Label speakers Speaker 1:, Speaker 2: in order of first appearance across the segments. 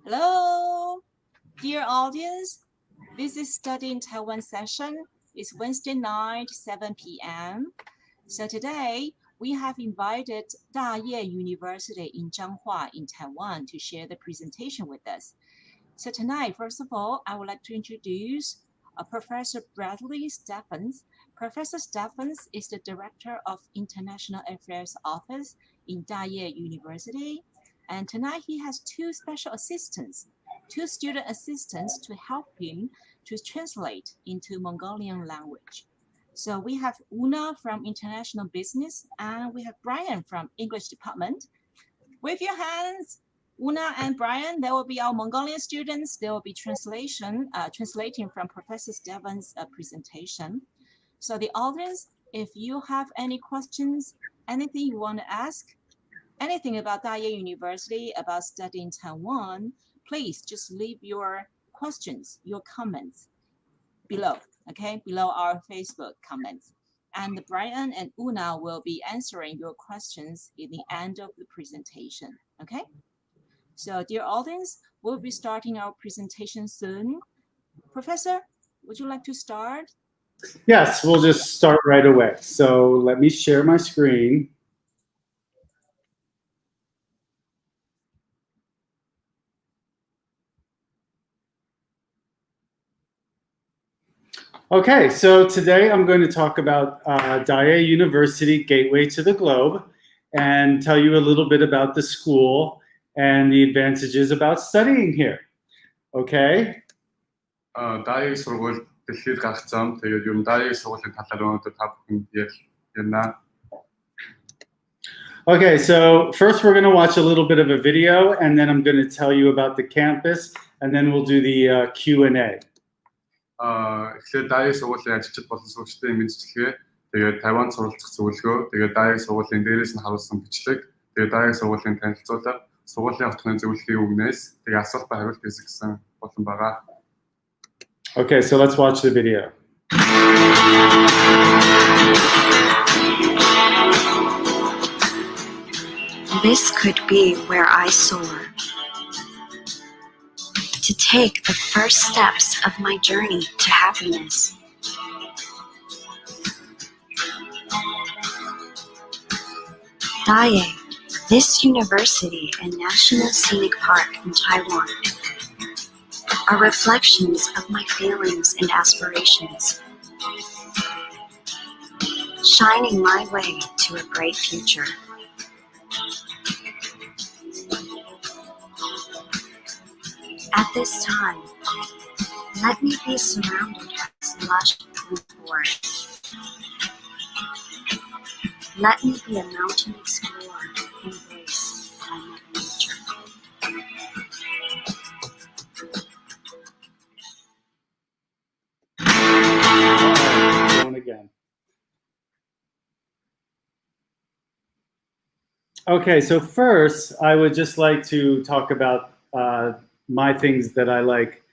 Speaker 1: Hello, dear audience. This is Study in Taiwan session. It's Wednesday night, 7 p.m. So today we have invited Da-Yeh University in Zhanghua in Taiwan to share the presentation with us. So tonight, first of all, I would like to introduce Professor Bradley Stephens. Professor Stephens is the Director of International Affairs Office in Da-Yeh University. And tonight he has two special assistants, two student assistants to help him to translate into Mongolian language. So we have Una from International Business and we have Brian from English Department. Wave your hands. Una and Brian, they will be our Mongolian students. They will be translating from Professor Stephens' presentation. So the audience, if you have any questions, anything you want to ask, anything about Da-Yeh University, about studying Taiwan, please just leave your questions, your comments below, okay, below our Facebook comments. And Brian and Una will be answering your questions in the end of the presentation, okay? So dear audience, we'll be starting our presentation soon. Professor, would you like to start?
Speaker 2: Yes, we'll just start right away. So let me share my screen. Okay, so today I'm going to talk about Da-Yeh University Gateway to the Globe and tell you a little bit about the school and the advantages about studying here. Okay?
Speaker 3: Da-Yeh сургууль дэлхийд гарах зам. Тэгээд ер нь Da-Yeh сургуулийн талаар өнөөдөр та бүхэнд ярина.
Speaker 2: Okay, so first we're going to watch a little bit of a video and then I'm going to tell you about the campus and then we'll do the Q&A.
Speaker 3: Тэгэхээр Da-Yeh сургуулийн ажилчид болон суугчдын мэдчилгээ, тэгээд Тайван суралцах зөвлөгөө, тэгээд Da-Yeh сургуулийн дээрээс нь харуулсан бичлэг, тэгээд Da-Yeh сургуулийн танилцуулга, сургуулийн хотны зөвлөхийн үгнээс, тэгээд асуулт ба хариулт хэсэгсэн болон байгаа.
Speaker 2: Okay, so let's watch the video.
Speaker 4: This could be where I soar. To take the first steps of my journey to happiness. Da-Yeh, this university and National Scenic Park in Taiwan are reflections of my feelings and aspirations, shining my way to a bright future. At this time, let me be surrounded by lush green forest. Let me be a mountain explorer embraced by Mother Nature.
Speaker 2: Going again. Okay, so first, I would just like to talk about my things that I like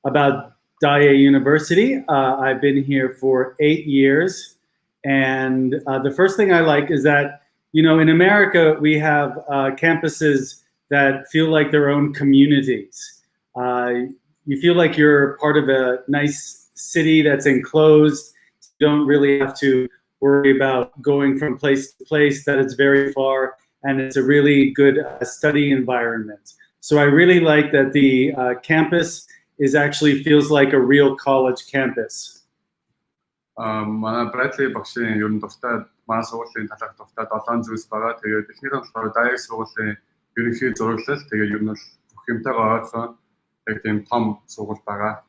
Speaker 2: about Da-Yeh University. I've been here for 8 years, and the first thing I like is that, you know, in America, we have campuses that feel like their own communities. You feel like you're part of a nice city that's enclosed. You don't really have to worry about going from place to place, that it's very far, and it's a really good study environment. So I really like that the campus actually feels like a real college campus.
Speaker 3: Манай Bradley багшийн ер нь дуртай манай сургуулийн талаарх дуртай 7 зүйлс байгаа. Тэгээд эхнийх нь болохоор Da-Yeh сургуулийн ерөнхий зураглал, тэгээд ер нь бол бүх юмтайгаа ойрхон яг тийм том сургууль байгаа.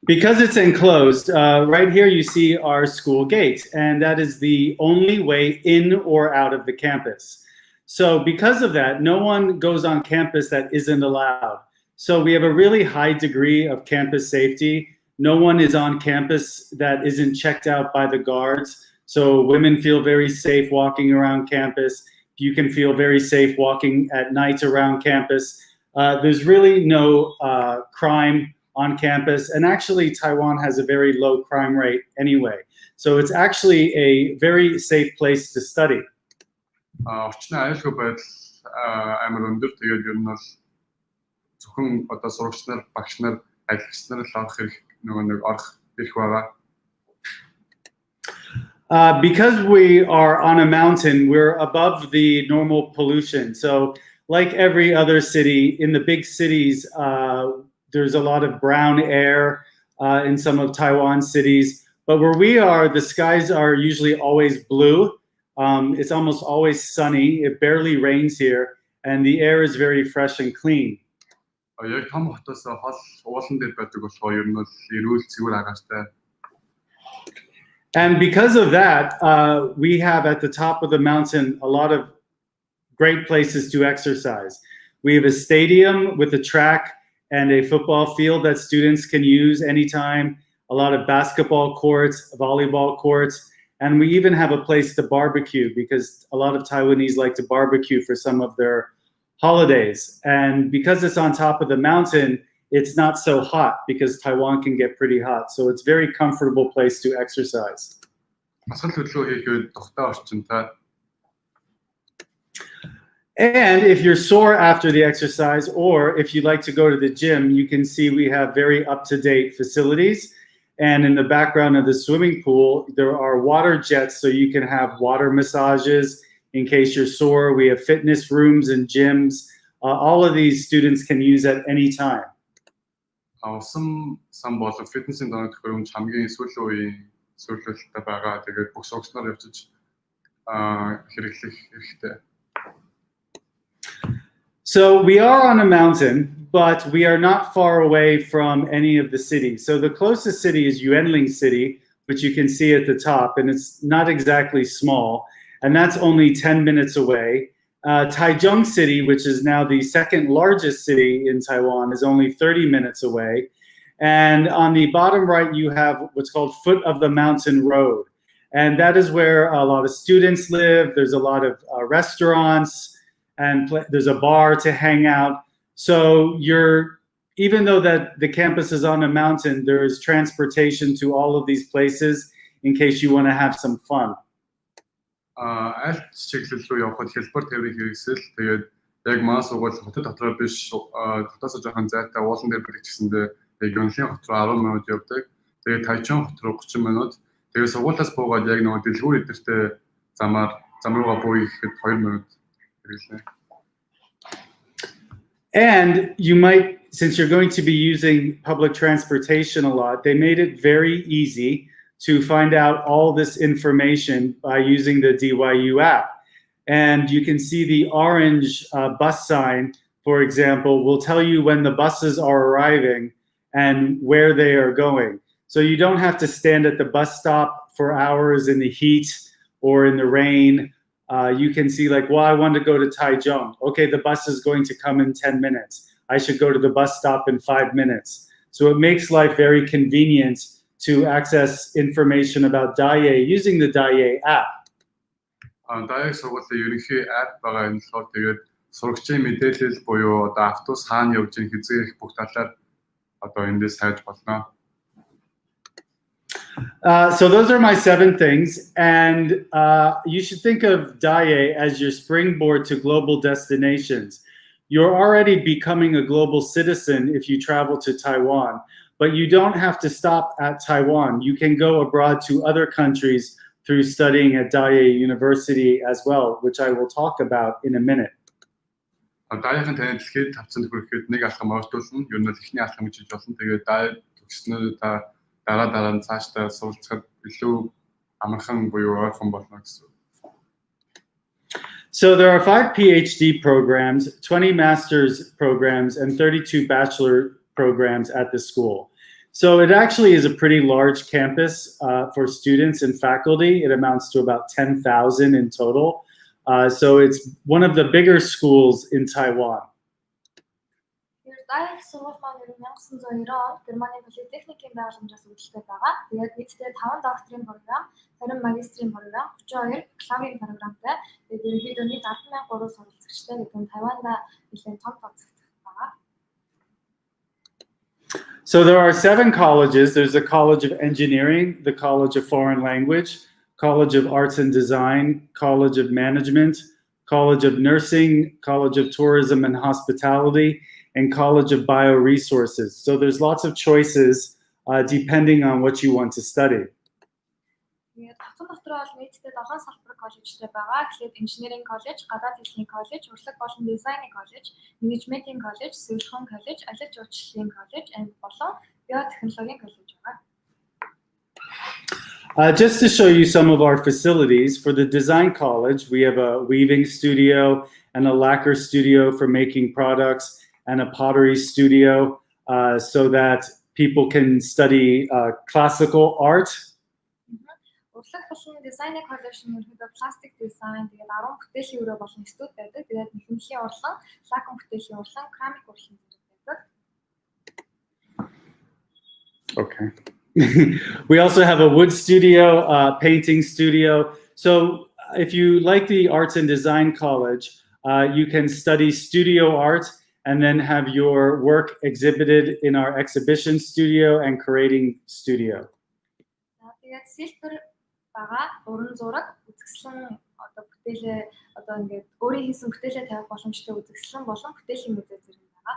Speaker 2: Because it's enclosed, right here you see our school gate, and that is the only way in or out of the campus. So because of that, no one goes on campus that isn't allowed. So we have a really high degree of campus safety. No one is on campus that isn't checked out by the guards. So women feel very safe walking around campus. You can feel very safe walking at night around campus. There's really no crime on campus. And actually, Taiwan has a very low crime rate anyway. So it's actually a very safe place to study.
Speaker 3: Орчны аюулгүй байдал амар өндөр. Тэгээд ер нь бол зөвхөн одоо сурагч нар, багш нар, ажигч нар л орох хэрэг нэг орох эрх байгаа.
Speaker 2: Because we are on a mountain, we're above the normal pollution. So like every other city, in the big cities, there's a lot of brown air in some of Taiwan's cities. But where we are, the skies are usually always blue. It's almost always sunny. It barely rains here. And the air is very fresh and clean.
Speaker 3: Яг том хотоос хол уулан дээр байдаг болохоор ер нь бол эрүүл цэвэр агаартай.
Speaker 2: And because of that, we have at the top of the mountain a lot of great places to exercise. We have a stadium with a track and a football field that students can use anytime, a lot of basketball courts, volleyball courts, and we even have a place to barbecue because a lot of Taiwanese like to barbecue for some of their holidays. And because it's on top of the mountain, it's not so hot because Taiwan can get pretty hot. So it's a very comfortable place to exercise. And if you're sore after the exercise, or if you'd like to go to the gym, you can see we have very up-to-date facilities. And in the background of the swimming pool, there are water jets, so you can have water massages in case you're sore. We have fitness rooms and gyms. All of these students can use at any time.
Speaker 3: Сан болон фитнесийн донод хөрөм хамгийн сүүлийн үеийн сүүлэлттэй байгаа. Тэгээд бүх сурагчнаар явж хэрэглэх хэрэгтэй.
Speaker 2: So we are on a mountain, but we are not far away from any of the cities. So the closest city is Yuanling City, which you can see at the top, and it's not exactly small, and that's only 10 minutes away. Taichung City, which is now the second largest city in Taiwan, is only 30 minutes away. And on the bottom right, you have what's called Foot of the Mountain Road. And that is where a lot of students live. There's a lot of restaurants, and there's a bar to hang out. So even though that the campus is on a mountain, there is transportation to all of these places in case you want to have some fun.
Speaker 3: Аль чиглэл рүү явхад хэлбэр тээврийн хэрэгсэл тэгээд яг маань сургууль хотод дотроо биш хотоос жоохон зайтай уулан дээр байдаг гэсэндээ Юанлийн хот руу 10 минут явдаг. Тэгээд Тайчун хот руу 30 минут. Тэгээд сургуулиас буугаад яг нөгөө дэлгүүр эдэртэй зам руугаа буух гэхэд 2 минут хэрэглэнэ.
Speaker 2: And you might, since you're going to be using public transportation a lot, they made it very easy to find out all this information by using the DYU app. And you can see the orange bus sign, for example, will tell you when the buses are arriving and where they are going. So you don't have to stand at the bus stop for hours in the heat or in the rain. You can see like, well, I want to go to Taichung. Okay, the bus is going to come in 10 minutes. I should go to the bus stop in 5 minutes. So it makes life very convenient to access information about Da-Yeh using the Da-Yeh app.
Speaker 3: Da-Yeh сургуулийн ерөнхий app байгаа юм болохоор тэгээд сурагчийн мэдээлэл буюу одоо автобус хаана явж байгааг хязгаар их бүх талаар одоо эндээс хайж болно.
Speaker 2: So those are my 7 things, and you should think of Da-Yeh as your springboard to global destinations. You're already becoming a global citizen if you travel to Taiwan, but you don't have to stop at Taiwan. You can go abroad to other countries through studying at Da-Yeh University as well, which I will talk about in a minute.
Speaker 3: Da-Yeh-ын танилцуулгыг тавцанд хүрэхэд нэг алхам ойртуулна. Ер нь эхний алхам гэж болно. Тэгээд Da-Yeh төгснөө та дараа нь цаашдаа суралцахад илүү амархан буюу ойрхон болно гэсэн.
Speaker 2: So there are 5 Ph.D. programs, 20 master's programs, and 32 bachelor programs at the school. So it actually is a pretty large campus for students and faculty. It amounts to about 10,000 in total. So it's one of the bigger schools in Taiwan.
Speaker 5: Da-Yeh сургууль маань 1990 онд Германы политехникийн байгууламжаас үүдэлтэй байгаа. Тэгээд нийтдээ 5 докторийн програм, 20 магистрийн програм, 32 бакалаврын програмтай. Тэгээд ерөнхийдөө нийт 10,300 суралцагчтай гэдэг нь Тайванда нэлээд том тооцогдох байгаа.
Speaker 2: So there are 7 colleges. There's the College of Engineering, the College of Foreign Language, College of Arts and Design, College of Management, College of Nursing, College of Tourism and Hospitality, and College of Bioresources. So there's lots of choices depending on what you want to study.
Speaker 5: Тэгээд хотын дотор бол нийтдээ 7 салбар коллежтэй байгаа. Тэгэхээр инженеринг коллеж, гадаад хэлний коллеж, урлаг болон дизайны коллеж, менежментийн коллеж, сувилгын коллеж, аялал жуулчлалын коллеж, болон биотехнологийн коллеж байгаа.
Speaker 2: Just to show you some of our facilities, for the design college, we have a weaving studio and a lacquer studio for making products and a pottery studio so that people can study classical art.
Speaker 5: Урлаг болон дизайны коллеж нь ерөнхийдөө пластик дизайн, тэгээд 10 бүтээлийн өрөө болон студ байдаг. Тэгээд нэхэмжлийн урлан, лакон бүтээлийн урлан, керамик урлан байдаг.
Speaker 2: Okay. We also have a wood studio, painting studio. So if you like the Arts and Design College, you can study studio art and then have your work exhibited in our exhibition studio and curating studio.
Speaker 5: Тэгээд сэлбэр байгаа, уран зураг, үзэсгэлэн бүтээлээ ингээд өөрийн хийсэн бүтээлээ тавих боломжтой үзэсгэлэн болон бүтээлийн музей зэрэг байгаа.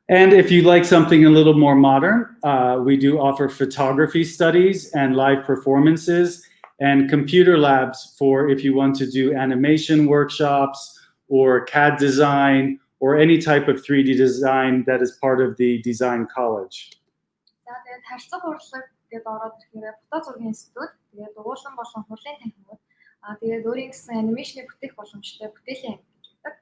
Speaker 2: And if you like something a little more modern, we do offer photography studies and live performances and computer labs for if you want to do animation workshops or CAD design or any type of 3D design that is part of the design college.
Speaker 5: Тэгээд харьцаг урлаг гээд ороод ирэхээр фото зургийн институт, тэгээд уулан болон хурлын танхимууд, тэгээд өөрийн гэсэн анимашны бүтээх боломжтой бүтээлийн анги гэж байдаг.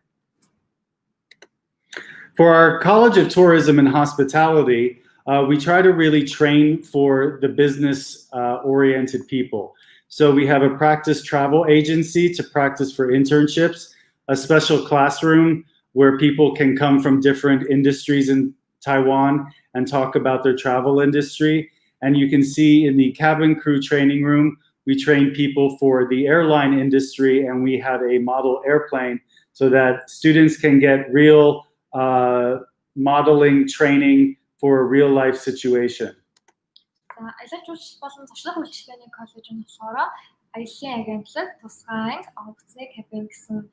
Speaker 2: For our College of Tourism and Hospitality, we try to really train for the business oriented people. So we have a practice travel agency to practice for internships, a special classroom where people can come from different industries in Taiwan and talk about their travel industry. And you can see in the cabin crew training room, we train people for the airline industry, and we have a model airplane so that students can get real modeling training for a real life situation.
Speaker 5: Аялал жуулчлал болон зочлох үйлчлэгээний коллеж нь болохоор аяллаа агентлаг, тусгай анги, онгоцны кабин гэсэн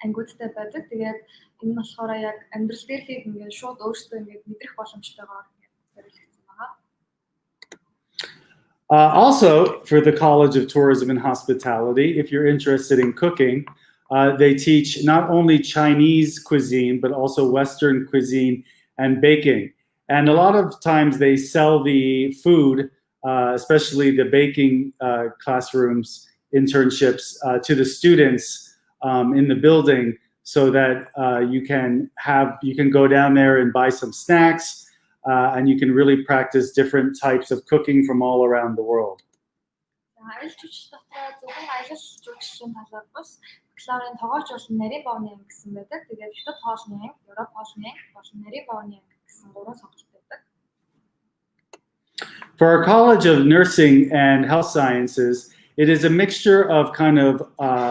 Speaker 5: ангиудтай байдаг. Тэгээд энэ нь болохоор яг амьдрал дээрхийг ингээд шууд өөрсдөө ингээд мэдрэх боломжтойгоор ингээд зориулагдсан байгаа.
Speaker 2: Also, for the College of Tourism and Hospitality, if you're interested in cooking, they teach not only Chinese cuisine, but also Western cuisine and baking. And a lot of times they sell the food, especially the baking classrooms, internships, to the students in the building so that you can go down there and buy some snacks. And you can really practice different types of cooking from all around the world.
Speaker 5: Аялал жуулчлал дотор зөвхөн аялал жуулчлалын талаар бус бакалаврын тоогооч болон нарийн боовны анги гэсэн байдаг. Тэгээд хятад хоолны анги, Европ хоолны анги болон нарийн боовны анги гэсэн гурван сонголт байдаг.
Speaker 2: For our College of Nursing and Health Sciences, it is a mixture of kind of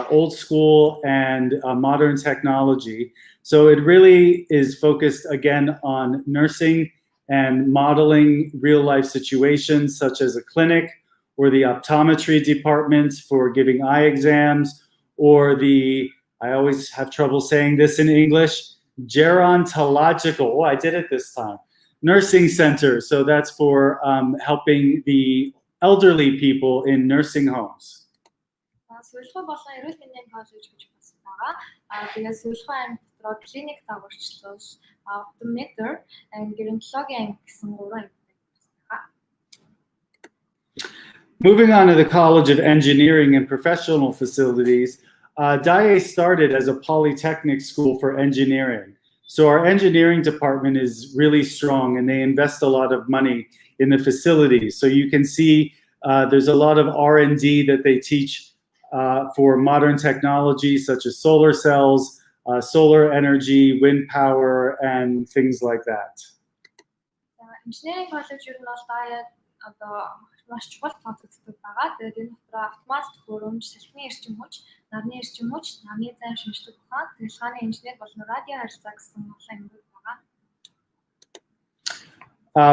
Speaker 2: old school and modern technology. So it really is focused again on nursing and modeling real life situations such as a clinic or the optometry department for giving eye exams, or the, I always have trouble saying this in English, gerontological, oh, I did it this time, nursing center. So that's for helping the elderly people in nursing homes.
Speaker 5: Сувилгын болон эрүүл мэндийн коллеж гэж бас байгаа. Тэгээд сувилгын анги дотор клиник загварчлал, optometry, and gerontology гэсэн гурван анги байгаа.
Speaker 2: Moving on to the College of Engineering and Professional Facilities, Da-Yeh started as a polytechnic school for engineering. So our engineering department is really strong, and they invest a lot of money in the facilities. So you can see there's a lot of R&D that they teach for modern technology such as solar cells, solar energy, wind power, and things like that.
Speaker 5: Engineering college юу нь бол Da-Yeh одоо маш чухал тооцогддог байгаа. Тэгээд энэ дотор автомат хөрөмж, салхины эрчим хүч, нарны эрчим хүч, нарны зайн шинжлэх ухаан, технологийн инженер болон радио харилцаа гэсэн олон ангиуд байгаа.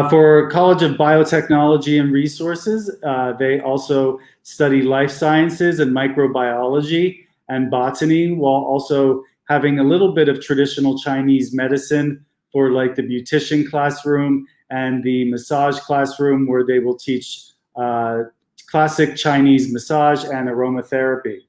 Speaker 2: For College of Biotechnology and Resources, they also study life sciences and microbiology and botany, while also having a little bit of traditional Chinese medicine for like the beautician classroom and the massage classroom, where they will teach classic Chinese massage and aromatherapy.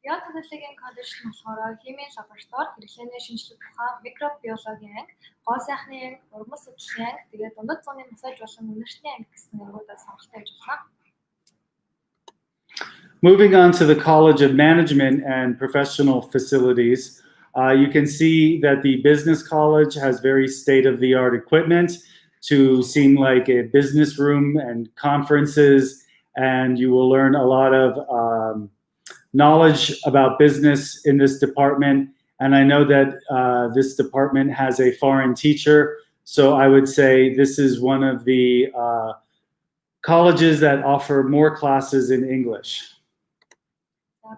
Speaker 5: Био технологийн коллежид нь болохоор химийн лаборатори, хэрэглээний шинжилгээ тухай, микробиологийн анги, гоо сайхны анги, урмас судлалын анги, тэгээд дундад зууны массаж болон үнэртний анги гэсэн ангиудаас сонголттой байж байна.
Speaker 2: Moving on to the College of Management and Professional Facilities, you can see that the business college has very state-of-the-art equipment to seem like a business room and conferences, and you will learn a lot of knowledge about business in this department. And I know that this department has a foreign teacher, so I would say this is one of the colleges that offer more classes in English.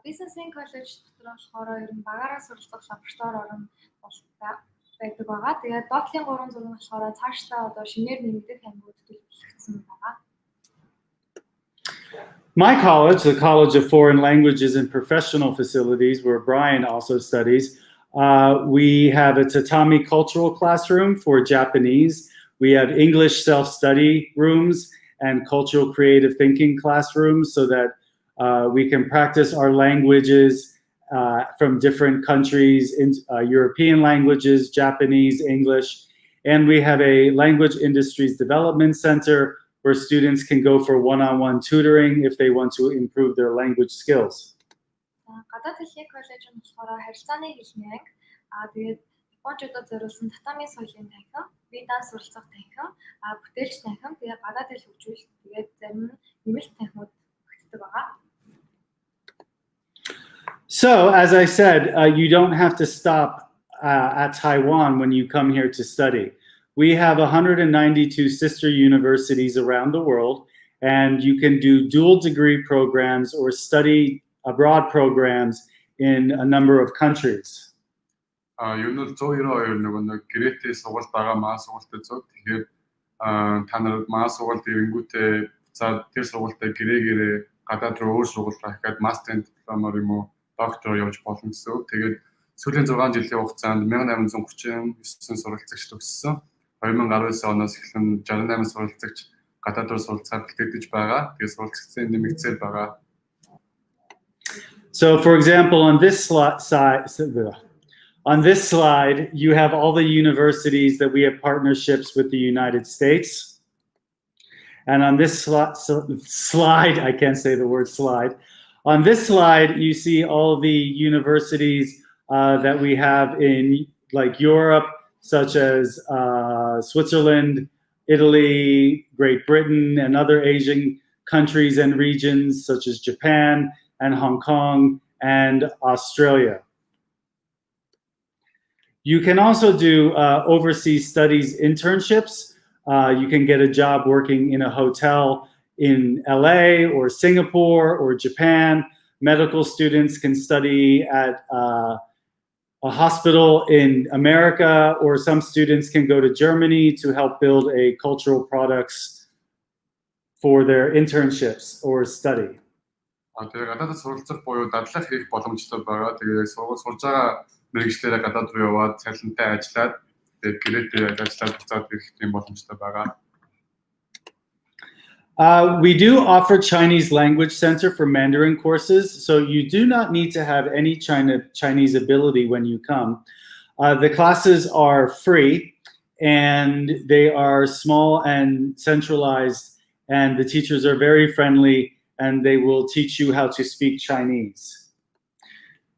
Speaker 5: Бизнесийн коллеж дотор болохоор ер нь багаараа суралцах лаборатори орон байдаг байгаа. Тэгээд доотлын 3 зураг нь болохоор цаашдаа одоо шинээр нэмэгдэх ангиуд төлөвлөгдсөн байгаа.
Speaker 2: My college, the College of Foreign Languages and Professional Facilities, where Brian also studies, we have a tatami cultural classroom for Japanese. We have English self-study rooms and cultural creative thinking classrooms so that we can practice our languages from different countries, in European languages, Japanese, English. And we have a Language Industries Development Center where students can go for one-on-one tutoring if they want to improve their language skills.
Speaker 5: Гадаад хэлний коллеж нь болохоор харилцааны хэлний анги, тэгээд Япончуудад зориулсан татами соёлын танхим, бие даанч суралцах танхим, бүтээлч танхим, тэгээд гадаад хэл хөгжүүлэлт, тэгээд зарим нь нэмэлт танхимууд өгдөг байгаа.
Speaker 2: So, as I said, you don't have to stop at Taiwan when you come here to study. We have 192 sister universities around the world, and you can do dual degree programs or study abroad programs in a number of countries.
Speaker 3: Ер нь 192 нэг гэрээтэй сургалт байгаа маа сургалтад зөв. Тэгэхээр та нар маа сургалт ирэнгүүтээ за тэр сургалтаа гэрээ гадаад руу өөр сургалт авахад мастерын дипломоор юм уу доктор явж болно гэсэн. Тэгээд сүүлийн 6 жилийн хугацаанд 1839 сургалтлагч төгссөн. 2019 оноос эхлэн 68 сургалтлагч гадаад руу суралцахад бэлтгэж байгаа. Тэгээд суралцсан нэмэгцээр байгаа.
Speaker 2: So, for example, on this slide, you have all the universities that we have partnerships with the United States. And on this slide, I can't say the word slide. On this slide, you see all the universities that we have in like Europe, such as Switzerland, Italy, Great Britain, and other Asian countries and regions, such as Japan and Hong Kong and Australia. You can also do overseas studies internships. You can get a job working in a hotel in LA or Singapore or Japan. Medical students can study at a hospital in America, or some students can go to Germany to help build a cultural products for their internships or study.
Speaker 3: Тэгээд гадаадд суралцах буюу дадлах хийх боломжтой байгаа. Тэгээд сурж байгаа мэргэжлээрээ гадаад руу яваад цалинтай ажиллаад тэгээд гэрээтэй ажиллаад буцаад ирэх юм боломжтой байгаа.
Speaker 2: We do offer Chinese Language Center for Mandarin courses, so you do not need to have any Chinese ability when you come. The classes are free, and they are small and centralized, and the teachers are very friendly, and they will teach you how to speak Chinese.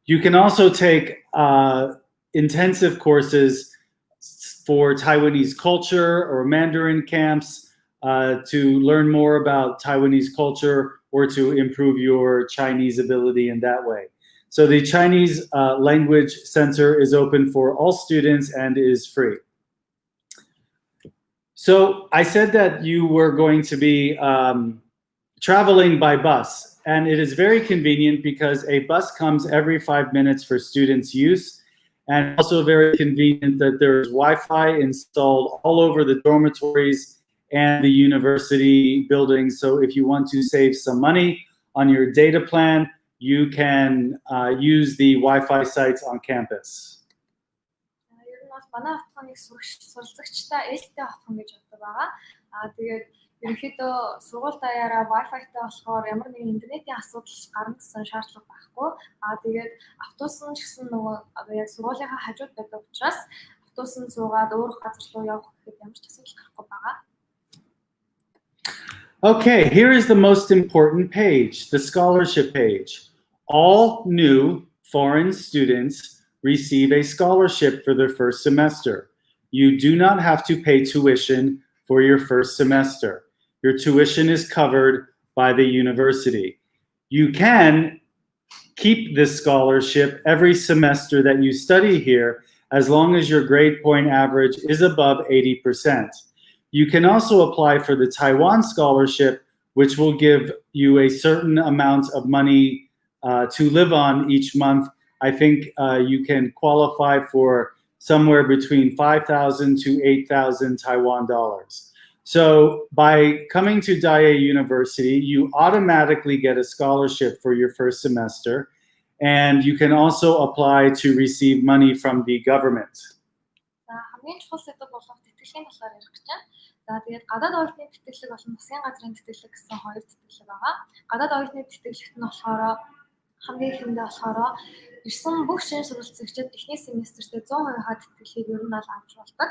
Speaker 2: You can also take intensive courses for Taiwanese culture or Mandarin camps, to learn more about Taiwanese culture or to improve your Chinese ability in that way. So the Chinese Language Center is open for all students and is free. So I said that you were going to be traveling by bus, and it is very convenient because a bus comes every 5 minutes for students' use, and also very convenient that there's Wi-Fi installed all over the dormitories and the university building. So if you want to save some money on your data plan, you can use the Wi-Fi sites on campus.
Speaker 5: Ер нь бол манай хотхоныг суралцагчтай ээлжтэй хотхон гэж боддог байгаа. Тэгээд ерөнхийдөө сургууль даяараа Wi-Fi-тай болохоор ямар нэгэн интернетийн асуудал гарна гэсэн шаардлага байхгүй. Тэгээд автобус нь ч гэсэн нөгөө яг сургуулийнхаа хажууд байдаг учраас автобус нь суугаад өөр газар руу явах гэхэд ямар ч асуудал гарахгүй байгаа.
Speaker 2: Okay, here is the most important page, the scholarship page. All new foreign students receive a scholarship for their first semester. You do not have to pay tuition for your first semester. Your tuition is covered by the university. You can keep this scholarship every semester that you study here as long as your grade point average is above 80%. You can also apply for the Taiwan scholarship, which will give you a certain amount of money to live on each month. I think you can qualify for somewhere between 5,000 to 8,000 Taiwan dollars. So by coming to Da-Yeh University, you automatically get a scholarship for your first semester, and you can also apply to receive money from the government.
Speaker 5: хамгийн чухал сэдв болох тэтгэлгийн талаар ярих гэж байна. За тэгээд гадаад оюутны тэтгэлэг болон засгийн газрын тэтгэлэг гэсэн хоёр тэтгэлэг байгаа. Гадаад оюутны тэтгэлэгт нь болохоор хамгийн ихэндээ болохоор ирсэн бүх шинэ суралцагчид эхний семестртээ 100% тэтгэлгийг ер нь бол авч болдог.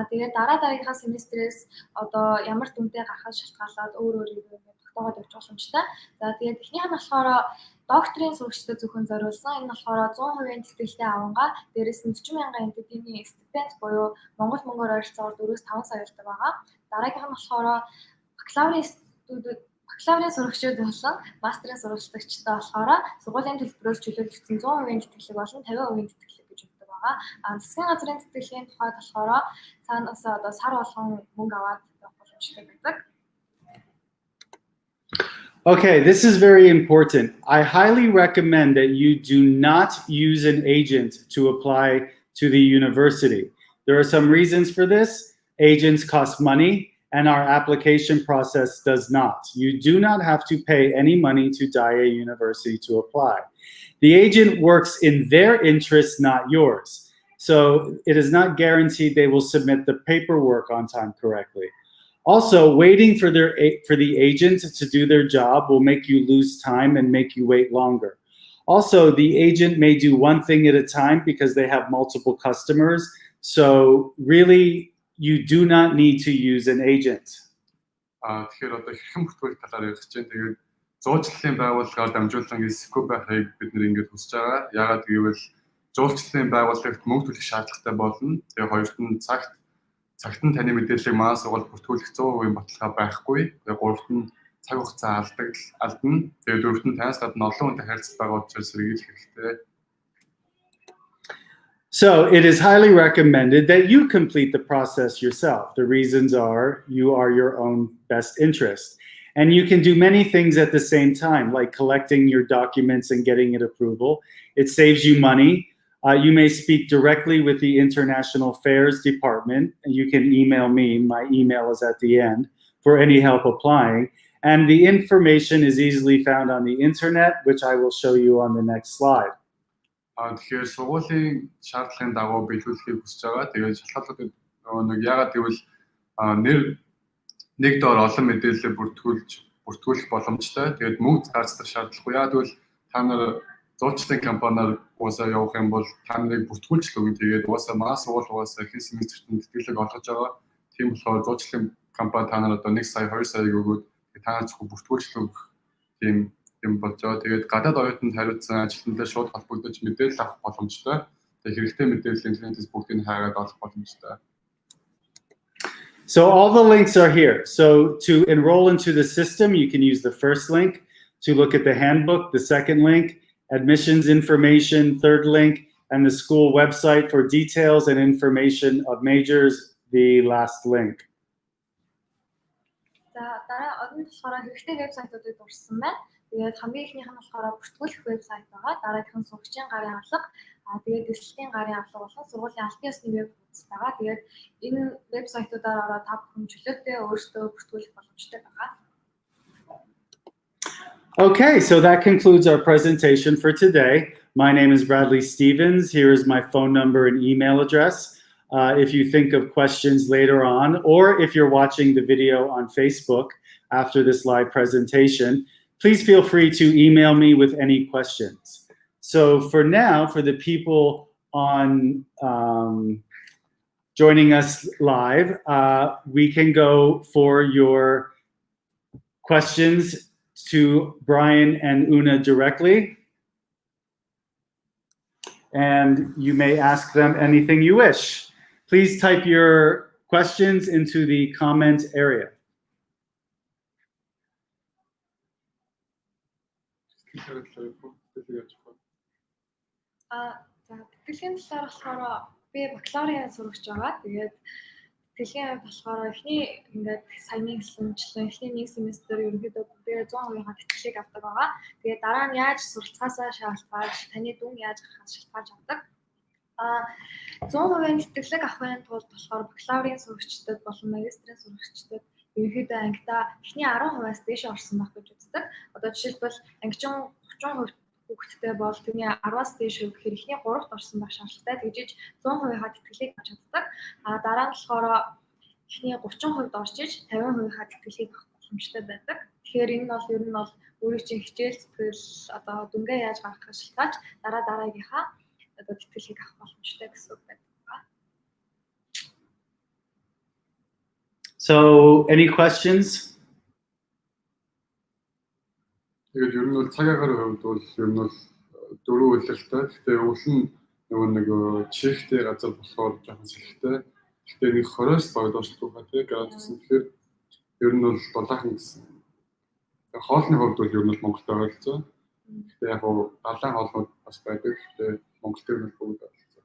Speaker 5: Тэгээд дараагийнхаа семестрээс одоо ямар дүнтэй гарахаас шалтгаалаад өөр ингээд тогтоогоод явж боломжтой. За тэгээд эхнийх нь болохоор докторийн сурагчдад зөвхөн зориулсан. Энэ болохоор 100% тэтгэлтэй авангаа дээрээс нь 40,000 NTD-ний стипенд буюу Монгол мөнгөөр ойролцоогоор 4-5 сая болдог байгаа. Дараагийнх нь болохоор бакалаврын сурагчид болон мастерын сурагчдтай болохоор сургуулийн төлбөрөөс чөлөөлөгдсөн 100% тэтгэлэг болон 50% тэтгэлэг гэж өгдөг байгаа. Засгийн газрын тэтгэлгийн тухайд болохоор цаанаас одоо сар болгон мөнгө аваад явах боломжтой байдаг.
Speaker 2: Okay, this is very important. I highly recommend that you do not use an agent to apply to the university. There are some reasons for this. Agents cost money, and our application process does not. You do not have to pay any money to Da-Yeh University to apply. The agent works in their interest, not yours. So it is not guaranteed they will submit the paperwork on time correctly. Also, waiting for the agent to do their job will make you lose time and make you wait longer. Also, the agent may do one thing at a time because they have multiple customers. So really, you do not need to use an agent.
Speaker 3: Тэгэхээр одоо хэрхэн бүртгүүлэх талаар ярих чинь тэгээд зуурчлалын байгууллагаар дамжуулан эсэхгүй байхыг бид нэр ингэж хүсэж байгаа. Яагаад гэвэл зуурчлалын байгууллагт мөнгө төлөх шаардлагатай болно. Тэгээд хоёрт нь цагт нь таны мэдээллийг маань сургууль бүртгүүлэх 100% баталгаа байхгүй. Тэгээд гуравт нь цаг хугацаа алдна. Тэгээд дөрөвт нь танаас гадна олон хүнтэй харилцаж байгаа учраас сэргийлэх хэрэгтэй.
Speaker 2: So it is highly recommended that you complete the process yourself. The reasons are you are your own best interest. And you can do many things at the same time, like collecting your documents and getting it approval. It saves you money. You may speak directly with the International Affairs Department, and you can email me. My email is at the end for any help applying. And the information is easily found on the internet, which I will show you on the next slide.
Speaker 3: Тэгэхээр сургуулийн шаардлагын дагуу биелүүлэхийг хүсэж байгаа. Тэгээд шалтгаалууд нэг яагаад гэвэл нэг доор олон мэдээлэл бүртгүүлэх боломжтой. Тэгээд мөнгө зарцдах шаардлагагүй. Яагаад гэвэл та нар зуурчлалын компаниар уусаа явах юм бол та нарыг бүртгүүлж л өгнө. Тэгээд уусаа манай сургууль уусаа хэн семестрт тэтгэлэг олгож байгаа. Тийм болохоор зуурчлалын компани та нар одоо 1 сая 2 саяг өгөөд та нар зөвхөн бүртгүүлж л өгөх тийм юм болж байгаа. Тэгээд гадаад оюутанд хариуцсан ажилтнтай шууд холбогдож мэдээлэл авах боломжтой. Тэгээд хэрэгтэй мэдээлэл интернетээс бүгдийг хайгаад олох боломжтой.
Speaker 2: So all the links are here. So to enroll into the system, you can use the first link. To look at the handbook, the second link. Admissions information, third link. And the school website for details and information of majors, the last link.
Speaker 5: За дараа одон болохоор хэрэгтэй вебсайтуудыг дурсан байна. Тэгээд хамгийн ихнийх нь болохоор бүртгүүлэх вебсайт байгаа. Дараагийнх нь сурагчийн гарын авлага, тэгээд дэвшлэлийн гарын авлага болон сургуулийн албан ёсны веб хуудас байгаа. Тэгээд энэ вебсайтуудаар ороод та бүхэн чөлөөтэй өөрсдөө бүртгүүлэх боломжтой байгаа.
Speaker 2: Okay, so that concludes our presentation for today. My name is Bradley Stevens. Here is my phone number and email address. If you think of questions later on, or if you're watching the video on Facebook after this live presentation, please feel free to email me with any questions. So for now, for the people on joining us live, we can go for your questions to Brian and Una directly. And you may ask them anything you wish. Please type your questions into the comment area.
Speaker 5: За тэтгэлийн талаар болохоор би бакалаврын сурагч байгаа. Тэгээд тэтгэлийн болохоор эхний ингээд саяны хэлсэнчлэн эхний нэг семестр ерөнхийдөө бүгдээ 100% тэтгэлийг авдаг байгаа. Тэгээд дараа нь яаж суралцахаасаа шалтгаалж таны дүн яаж гарахаас шалтгаалж авдаг. 100% тэтгэлэг авахын тулд болохоор бакалаврын сурагчдад болон магистрийн сурагчдад ерөнхийдөө ангидаа эхний 10%-аас дээш орсон байх гэж үздэг. Одоо жишээлбэл ангичин 30% хүүхэдтэй бол тэрний 10-аас дээш гэхээр эхний 3-т орсон байх шаардлагатай. Тэгжиж 100%-аа тэтгэлгийг авч чаддаг. Дараа нь болохоор эхний 30%-д орж иж 50%-аа тэтгэлгийг авах боломжтой байдаг. Тэгэхээр энэ бол ер нь бол өөрийн чинь хичээл зүтгэл одоо дүнгээ яаж гаргахыг шалтгаалж дараагийнхаа одоо тэтгэлгийг авах боломжтой гэсэн үг байдаг.
Speaker 2: So, any questions?
Speaker 3: Тэгээд ер нь бол цаг агаар хувьд бол ер нь бол дөрөв үйлдэлтэй. Гэхдээ өвөл нь нөгөө чихтэй газар болохоор жоохон сэлхтэй. Гэхдээ нэг 20-с багдуулахгүй тий градус нь тэгэхээр ер нь бол 7хан гэсэн. Тэгээд хоолны хувьд бол ер нь бол Монголтой ойролцоо. Гэхдээ яг гоо галан хоолнууд бас байдаг. Гэхдээ Монголтой нь бүгд ойролцоо.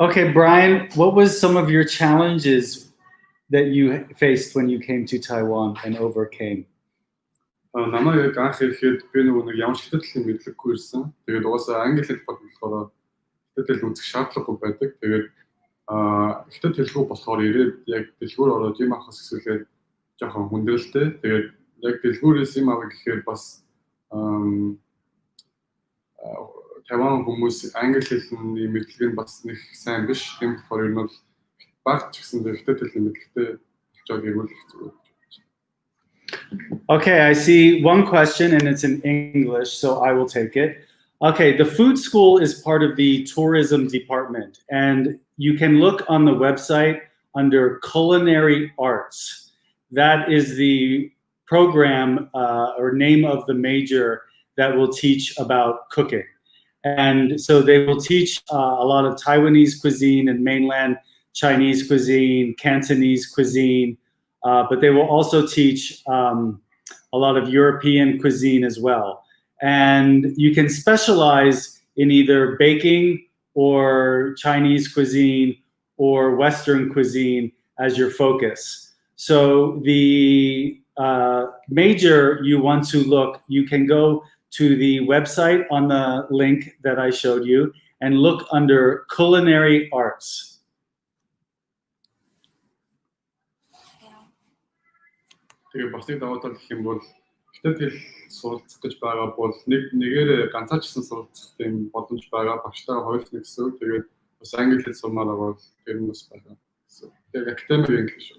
Speaker 2: Okay, Brian, what was some of your challenges that you faced when you came to Taiwan and overcame?
Speaker 3: Намайг анх ирэхэд би нэг ямар ч хэтэллийн мэдлэггүй ирсэн. Тэгээд угаасаа англи хэл болохоор хэтэл үзэх шаардлагагүй байдаг. Тэгээд хятад хэлгүй болохоор ирээд яг дэлгүүр ороод юм авахс гэсүүлээд жоохон хүндрэлтэй. Тэгээд яг дэлгүүрээс юм авах гэхээр бас Тайван хүмүүс англи хэлний мэдлэг нь бас нэг сайн биш. Тийм болохоор ер нь бол баг ч гэсэн хятад хэлний мэдлэгтэй болчоод ирвэл хэцүү.
Speaker 2: Okay, I see one question and it's in English, so I will take it. Okay, the food school is part of the tourism department, and you can look on the website under culinary arts. That is the program or name of the major that will teach about cooking. And so they will teach a lot of Taiwanese cuisine and mainland Chinese cuisine, Cantonese cuisine, but they will also teach a lot of European cuisine as well. And you can specialize in either baking or Chinese cuisine or Western cuisine as your focus. So the major you want to look, you can go to the website on the link that I showed you and look under culinary arts.
Speaker 3: Тэгээ бас нэг даваа тал гэх юм бол хятад хэл суралцах гэж байгаа бол нэгээрээ ганцаарчсан суралцах тийм боломж байгаа. Багштайгаа хоёулаа гэсэн. Тэгээд бас англи хэл сурмаар байгаа бол тэр нь бас байгаа. Тэгээд academic English.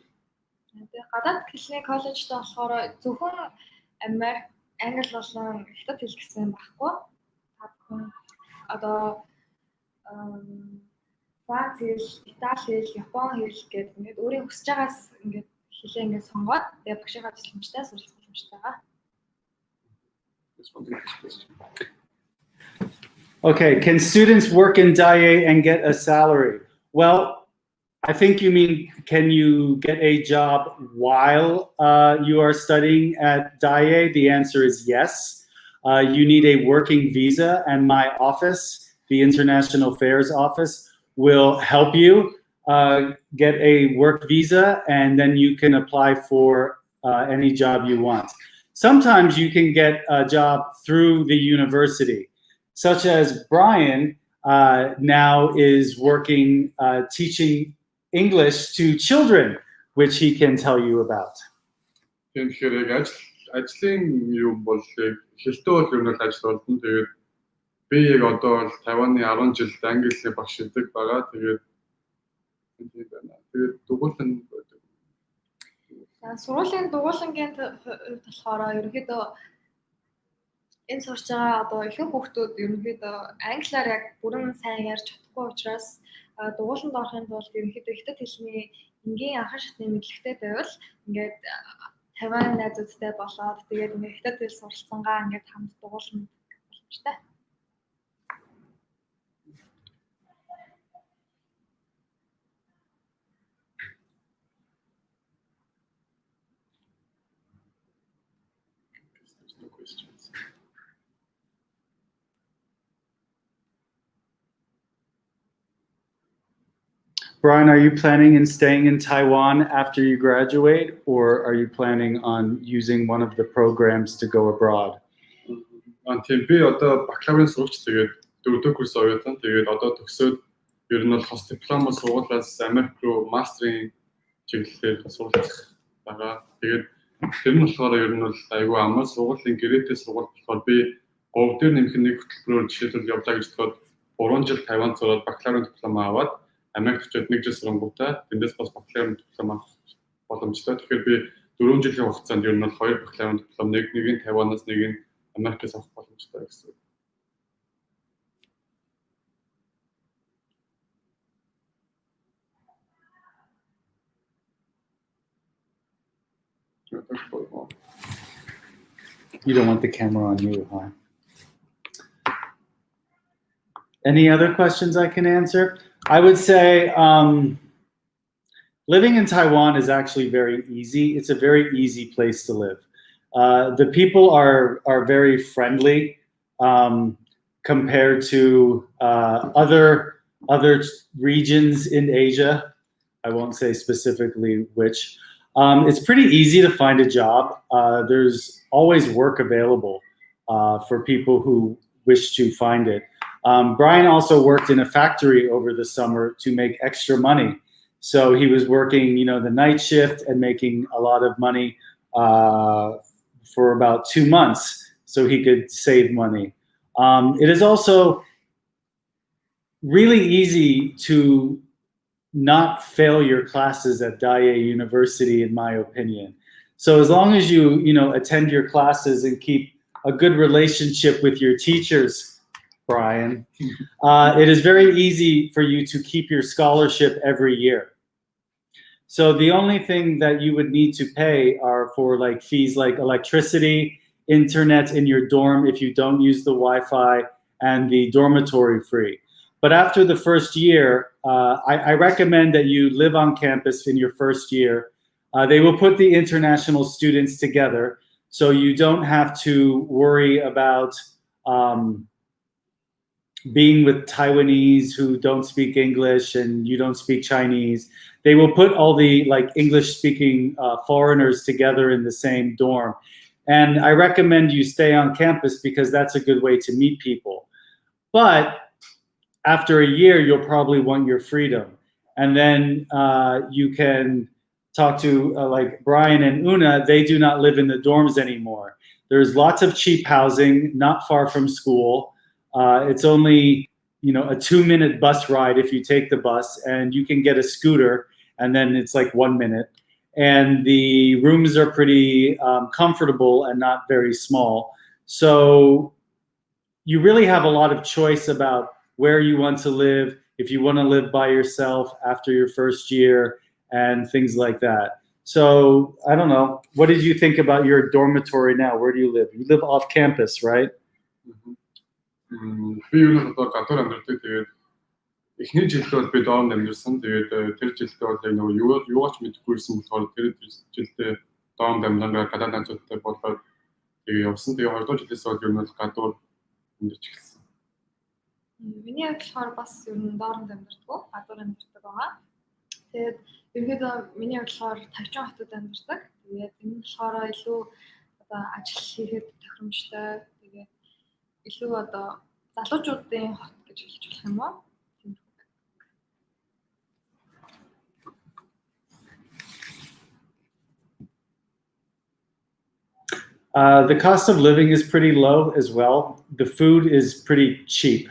Speaker 5: Тэгээ гадаад хэлний коллежд болохоор зөвхөн англи болон хятад хэл гэсэн байхгүй. Одоо Франц хэл, Итали хэл, Япон хэл гэдэг ингээд өөрийн хүсэж байгаас ингээд хэлээ ингээд сонгоод тэгээ багшийнхаа тусламжтай суралцах боломжтой байгаа.
Speaker 2: Okay, can students work in Da-Yeh and get a salary? Well, I think you mean, can you get a job while you are studying at Da-Yeh? The answer is yes. You need a working visa, and my office, the International Affairs Office, will help you get a work visa, and then you can apply for any job you want. Sometimes you can get a job through the university. such as Brian now is working teaching English to children, which he can tell you about.
Speaker 3: Тэгэхээр яг ажлын юм бол хэлтэй бол ер нь ажил болно. Тэгээд би яг одоо бол Тайваны 10 жил англи хэлний багш гэдэг байгаа. Тэгээд дугуйлан
Speaker 5: сургуулийн дугуулангийн хувьд болохоор ерөнхийдөө энэ сурч байгаа одоо ихэнх хүүхдүүд ерөнхийдөө англиар яг бүрэн сайн ярьж чадахгүй учраас дугууланд орохын тулд ерөнхийдөө хятад хэлний энгийн анхан шатны мэдлэгтэй байвал ингээд Тайван найзуудтай болоод тэгээд ингээд хятад хэл суралцсангаа ингээд хамт дугууланд боломжтой.
Speaker 2: Brian, are you planning on staying in Taiwan after you graduate, or are you planning on using one of the programs to go abroad?
Speaker 3: Тийм би одоо бакалаврын сурагч тэгээд 4-р курс оюутан. Тэгээд одоо төгсөөд ер нь бол хос дипломоор сургуулиас Америк руу мастрын чиглэлээр суралцах байгаа. Тэгээд тэр нь болохоор ер нь бол айгүй амар сургуулийн гэрээтэй сургууль болохоор би 3 дээр нэмэх нэг хөтөлбөрөөр жишээлбэл явлаа гэж бодоход 3 жил Тайванд сураад бакалаврын диплом аваад Америкт очиод 1 жил сурангуудаа тэндээс бас бакалаврын диплом авах боломжтой. Тэгэхээр би 4 жилийн хугацаанд ер нь бол 2 бакалаврын диплом, нэг нь Тайванаас, нэг нь Америкээс авах боломжтой гэсэн.
Speaker 2: You don't want the camera on you, huh? Any other questions I can answer? I would say living in Taiwan is actually very easy. It's a very easy place to live. The people are very friendly compared to other regions in Asia. I won't say specifically which. It's pretty easy to find a job. There's always work available for people who wish to find it. Brian also worked in a factory over the summer to make extra money. So he was working, the night shift and making a lot of money for about 2 months so he could save money. It is also really easy to not fail your classes at Da-Yeh University, in my opinion. So as long as you, attend your classes and keep a good relationship with your teachers, Brian, it is very easy for you to keep your scholarship every year. So the only thing that you would need to pay are for fees like electricity, internet in your dorm if you don't use the Wi-Fi, and the dormitory free. But after the first year, I recommend that you live on campus in your first year. They will put the international students together, so you don't have to worry about being with Taiwanese who don't speak English and you don't speak Chinese. They will put all the English-speaking foreigners together in the same dorm. And I recommend you stay on campus because that's a good way to meet people. But after a year, you'll probably want your freedom. And then you can talk to Brian and Una. They do not live in the dorms anymore. There's lots of cheap housing not far from school. It's only a 2-minute bus ride if you take the bus, and you can get a scooter, and then it's 1 minute. And the rooms are pretty comfortable and not very small. So you really have a lot of choice about where you want to live, if you want to live by yourself after your first year, and things like that. So I don't know. What did you think about your dormitory now? Where do you live? You live off campus, right?
Speaker 3: Би юу нэг одоо гадуур амьдардаг. Тэгээд эхний жилд бол би доорн амьдарсан. Тэгээд тэр жилдээ бол юугаач мэдэхгүй ирсэн болохоор тэр жилдээ доорн амьдарсан гадаад найзуудтай болоод тэгээд явсан. Тэгээд 2 дугаар жилээс бол юу нэг гадуур амьдарч эхэлсэн.
Speaker 5: Миний хувьд болохоор бас ер нь доорн амьдардаг, гадуур амьдардаг байгаа. Тэгээд ерөнхийдөө миний хувьд болохоор 50 хотод амьдардаг. Тэгээд энэ болохоор илүү одоо ажил хийхэд тохиромжтой. Тэгээд илүү одоо залуучуудын хот гэж хэлж болох юм уу?
Speaker 2: The cost of living is pretty low as well. The food is pretty cheap.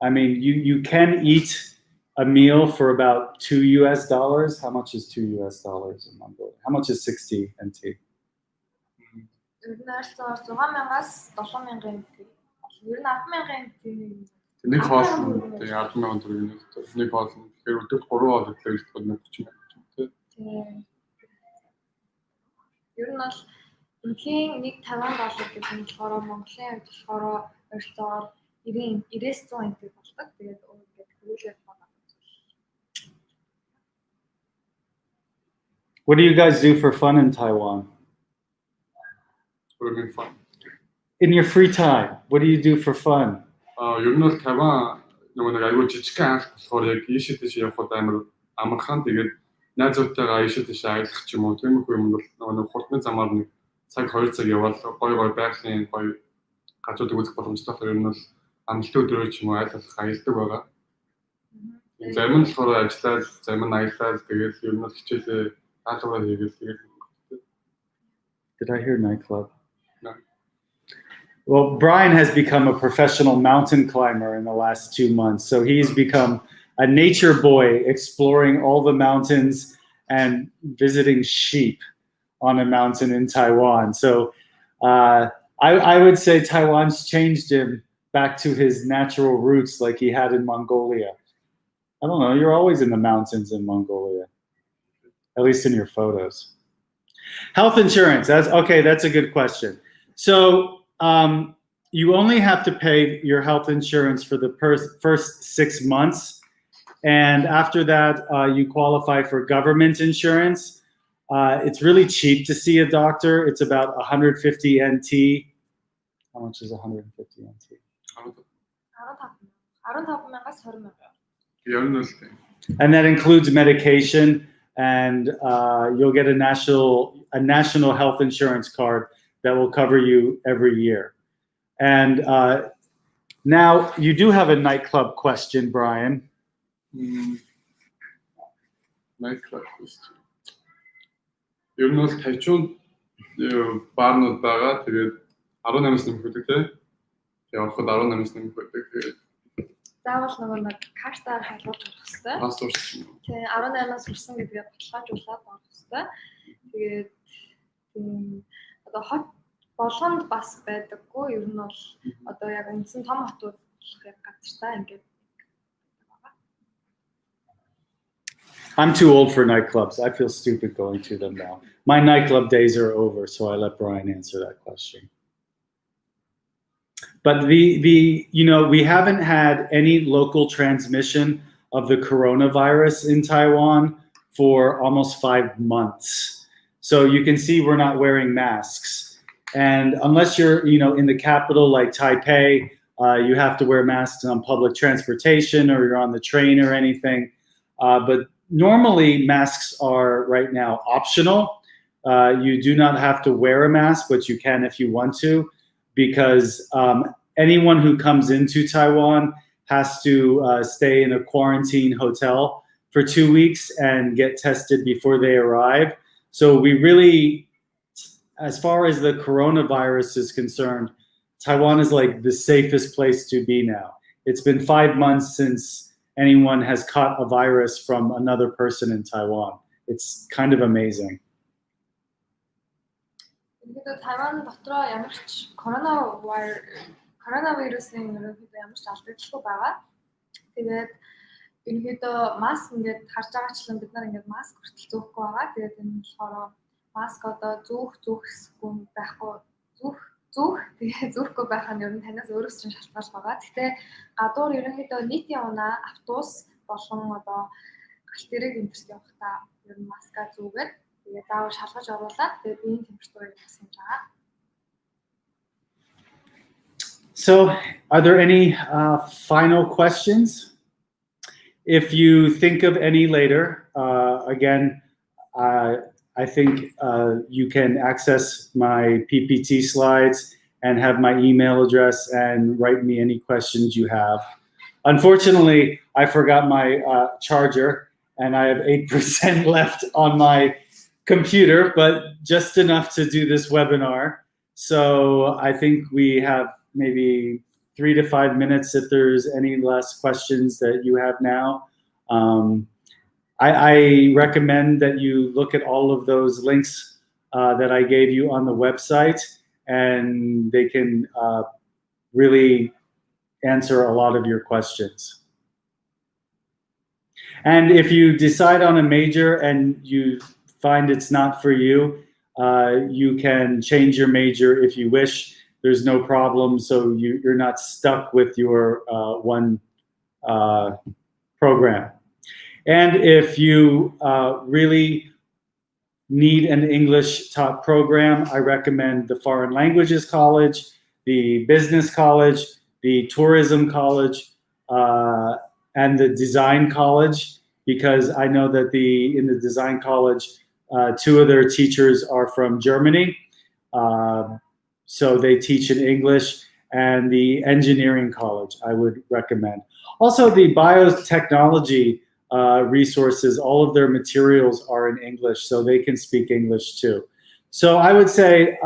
Speaker 2: I mean, you can eat a meal for about $2. How much is $2 in Mongolia? How much is 60 NT?
Speaker 5: Ер нь харилцаагаар 6,000-аас 7,000 NT. Ер нь 10,000 NT.
Speaker 3: Нэг хоол нь 10,000 төгрөг нэг. Нэг хоол нь тэгэхээр өдөрт 3 хоол идэхээр их бол 30,000 тийм.
Speaker 5: Ер нь бол үнэхээр нэг $50 гэж юм болохоор Монголын хувьд болохоор ойролцоогоор 90-100 NT болдог. Тэгээд ингээд хөрвүүлээд байгаа.
Speaker 2: What do you guys do for fun in Taiwan?
Speaker 3: Very fun.
Speaker 2: In your free time, what do you do for fun?
Speaker 3: Ер нь бол Тайван нэг аюул жижигхэн анх болохоор яг ийшээ тийш явхад амархан тэгээд найзуудтайгаа ийшээ тийш аялах ч юм уу тиймэрхүү юм бол нэг хурдны замаар нэг цаг 2 цаг явбал гой байгалийн гой газруудыг үзэх боломжтой болохоор ер нь бол амралтын өдрөө ч юм уу аялах аялдаг байгаа. Зарим нь болохоор ажиллаад, зарим нь аялаад тэгээд ер нь бол хичээлээ таалуугаар хийгээл тэгээд.
Speaker 2: Did I hear nightclub?
Speaker 3: No.
Speaker 2: Well, Brian has become a professional mountain climber in the last 2 months. So he's become a nature boy, exploring all the mountains and visiting sheep on a mountain in Taiwan. So I would say Taiwan's changed him back to his natural roots like he had in Mongolia. I don't know, you're always in the mountains in Mongolia, at least in your photos. Health insurance, that's a good question. So you only have to pay your health insurance for the first 6 months. And after that, you qualify for government insurance. It's really cheap to see a doctor. It's about 150 NT. How much is 150 NT? And that includes medication, and you'll get a national health insurance card that will cover you every year. And now you do have a nightclub question, Brian.
Speaker 3: Nightclub question. Ер нь бол 50 баарнууд байгаа. Тэгээд 18-аас нэмэгддэг тийм. Тэгээд ороход 18-аас нэмэгддэг. Тэгээд
Speaker 5: заавал нэг картаар хайлуулж авах хэрэгтэй.
Speaker 3: Паспорт.
Speaker 5: Тийм 18-аас хүрсэн гэдгээ баталгаажуулаад авах хэрэгтэй. Тэгээд одоо хот болгонд бас байдаггүй. Ер нь бол одоо яг үндсэн том хотууд болох яг газартаа ингээд.
Speaker 2: I'm too old for nightclubs. I feel stupid going to them now. My nightclub days are over, so I let Brian answer that question. But we haven't had any local transmission of the coronavirus in Taiwan for almost 5 months. So you can see we're not wearing masks. And unless you're, in the capital like Taipei, you have to wear masks on public transportation or you're on the train or anything. But normally, masks are right now optional. You do not have to wear a mask, but you can if you want to, because anyone who comes into Taiwan has to stay in a quarantine hotel for 2 weeks and get tested before they arrive. So we really, as far as the coronavirus is concerned, Taiwan is like the safest place to be now. It's been 5 months since anyone has caught a virus from another person in Taiwan. It's kind of amazing.
Speaker 5: Taiwan дотроо ямар ч коронавирусын ерөнхийдөө ямар ч алдагдaltaгүй байгаа. Тэгээд ерөнхийдөө маск ингээд харж байгаачлан бид нар ингээд маск хүртэл зөөхгүй байгаа. Тэгээд энэ болохоор маск одоо зүүхгүй байхгүй тэгээ зүүхгүй байх нь ер нь танаас өөрөөс чинь шалтгаалж байгаа. Гэхдээ гадуур ерөнхийдөө нийтийн унаа автобус болон одоо галт тэрэг энтерт явахдаа ер нь маска зүүгээд тэгээ заавал шалгаж оруулаад тэгээ биеийн температурыг хасгаж байгаа.
Speaker 2: So, are there any final questions? If you think of any later, again, I think you can access my PPT slides and have my email address and write me any questions you have. Unfortunately, I forgot my charger, and I have 8% left on my computer, but just enough to do this webinar. So I think we have maybe 3 to 5 minutes if there's any last questions that you have now. I recommend that you look at all of those links that I gave you on the website, and they can really answer a lot of your questions. And if you decide on a major and you find it's not for you, you can change your major if you wish. There's no problem, so you're not stuck with your one program. And if you really need an English taught program, I recommend the Foreign Languages College, the Business College, the Tourism College, and the Design College, because I know that in the Design College, 2 of their teachers are from Germany, so they teach in English, and the Engineering College I would recommend. Also, the biotechnology resources, all of their materials are in English, so they can speak English too. So I would say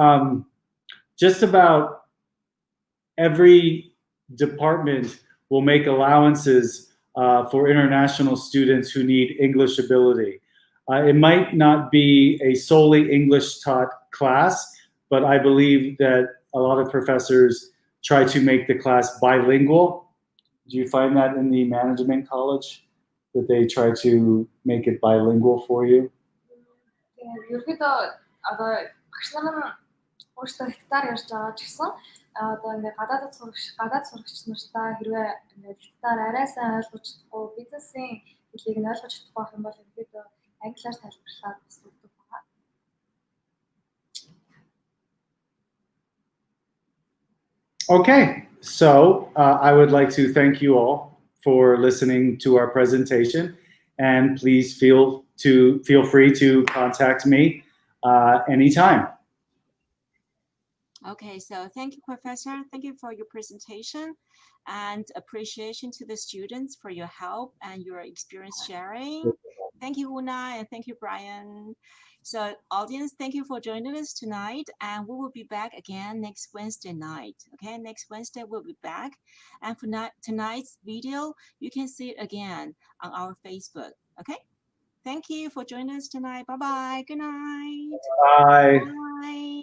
Speaker 2: just about every department will make allowances for international students who need English ability. It might not be a solely English taught class, but I believe that a lot of professors try to make the class bilingual. Do you find that in the management college, that they try to make it bilingual for you?
Speaker 5: ерөөхдөө одоо багш нар нь өөрсдөө хятадаар ярьж байгаа ч гэсэн одоо ингээд гадаад сурагч нартай хэрвээ ингээд хятадаар арай сайн ойлгож чадахгүй, бизнесийн хэлийг нь ойлгож чадахгүй байх юм бол ерөөхдөө англиар тайлбарлаад бас өгдөг байгаа.
Speaker 2: Okay, so I would like to thank you all for listening to our presentation, and please feel free to contact me anytime.
Speaker 1: Okay, so thank you, Professor. Thank you for your presentation, and appreciation to the students for your help and your experience sharing. Thank you, Una, and thank you, Brian. So audience, thank you for joining us tonight, and we will be back again next Wednesday night. Okay, next Wednesday we'll be back, and for tonight's video, you can see it again on our Facebook. Okay, thank you for joining us tonight. Bye-bye. Good night.
Speaker 2: Bye.
Speaker 1: Bye.